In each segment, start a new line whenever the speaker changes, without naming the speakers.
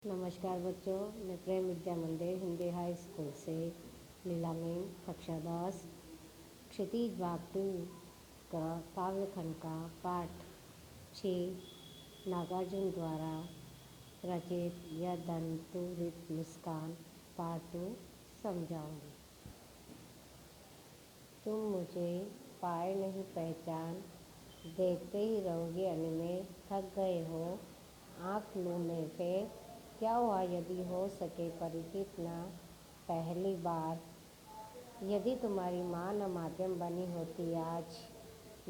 नमस्कार बच्चों, मैं प्रेम विद्या मंदिर हिंदी हाई स्कूल से लीलामीन कक्षा 10 क्षितिज भाग 2 का काव्यखंड का पाठ 6 नागार्जुन द्वारा रचित यह दंतुरित मुस्कान पार्ट 2 समझाऊंगी। तुम मुझे पाए नहीं पहचान, देखते ही रहोगे अनिमेष, थक गए हो आँख लूने पे। क्या हुआ यदि हो सके परिचित न पहली बार, यदि तुम्हारी माँ न माध्यम बनी होती आज।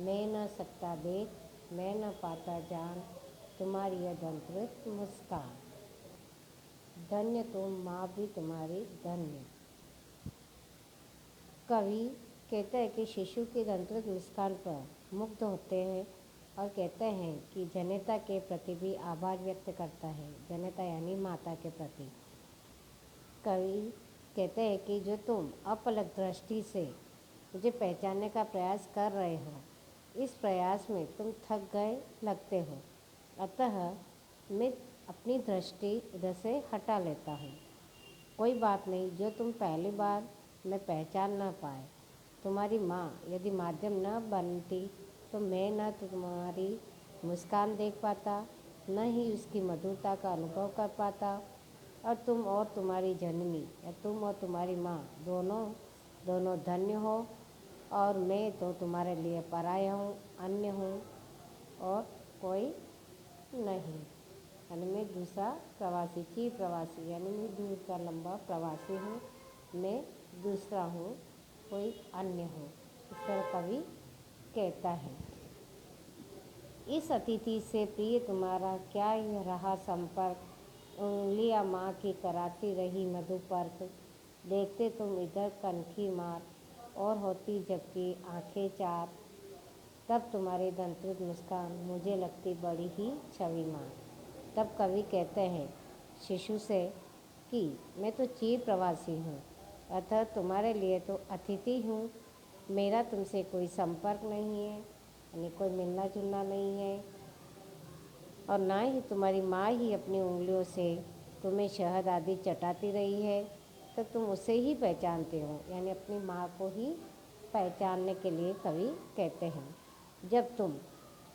मैं न सकता देख, मैं न पाता जान, तुम्हारी यह दंतुरित मुस्कान। धन्य तुम माँ भी तुम्हारी धन्य। कवि कहते हैं कि शिशु की दंतुरित मुस्कान पर मुग्ध होते हैं और कहते हैं कि जनता के प्रति भी आभार व्यक्त करता है। जनता यानी माता के प्रति। कवि कहते हैं कि जो तुम अपलक दृष्टि से मुझे पहचानने का प्रयास कर रहे हो, इस प्रयास में तुम थक गए लगते हो, अतः मैं अपनी दृष्टि इधर से हटा लेता हूँ। कोई बात नहीं, जो तुम पहली बार में पहचान न पाए। तुम्हारी माँ यदि माध्यम न बनती तो मैं न तुम्हारी मुस्कान देख पाता, न ही उसकी मधुरता का अनुभव कर पाता। और तुम और तुम्हारी जननी या तुम और तुम्हारी माँ दोनों धन्य हो, और मैं तो तुम्हारे लिए पराया हूँ, अन्य हूँ और कोई नहीं। यानी मैं दूसरा प्रवासी, चीर प्रवासी, यानी मैं दूर का लंबा प्रवासी हूँ, मैं दूसरा हूँ, कोई अन्य हूँ। इस तरह कवि कहता है। इस अतिथि से प्रिय तुम्हारा क्या रहा संपर्क, उंगलियां माँ की कराती रही मधुपर्क। देखते तुम इधर कनखी मार, और होती जबकि आंखें चार, तब तुम्हारी दंतुरित मुस्कान मुझे लगती बड़ी ही छविमार। तब कवि कहते हैं शिशु से कि मैं तो चीर प्रवासी हूँ, अतः तुम्हारे लिए तो अतिथि हूँ। मेरा तुमसे कोई संपर्क नहीं है, यानी कोई मिलना जुलना नहीं है, और ना ही तुम्हारी माँ ही अपनी उंगलियों से तुम्हें शहद आदि चटाती रही है, तो तुम उसे ही पहचानते हो। यानी अपनी माँ को ही पहचानने के लिए कवि कहते हैं। जब तुम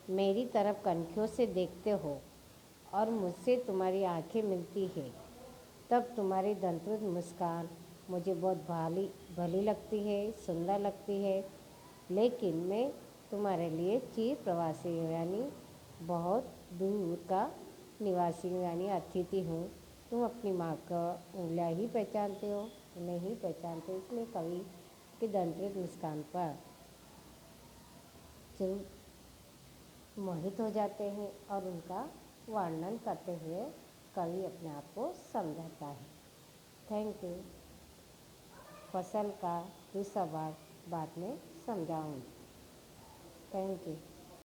मेरी तरफ कनखियों से देखते हो और मुझसे तुम्हारी आंखें मिलती है, तब तुम्हारी दंतुरित मुस्कान मुझे बहुत भली लगती है, सुंदर लगती है। लेकिन मैं तुम्हारे लिए चीर प्रवासी हूँ, यानी बहुत दूर का निवासी हूँ, यानी अतिथि हूँ। तुम अपनी माँ का उंगलियाँ ही पहचानते हो, नहीं पहचानते। इसलिए कवि की दंतुरित मुस्कान पर जरूर मोहित हो जाते हैं और उनका वर्णन करते हुए कवि अपने आप को समझाता है। Thank you. फसल का दूसरा भाग बाद में समझाऊंगी। Thank you.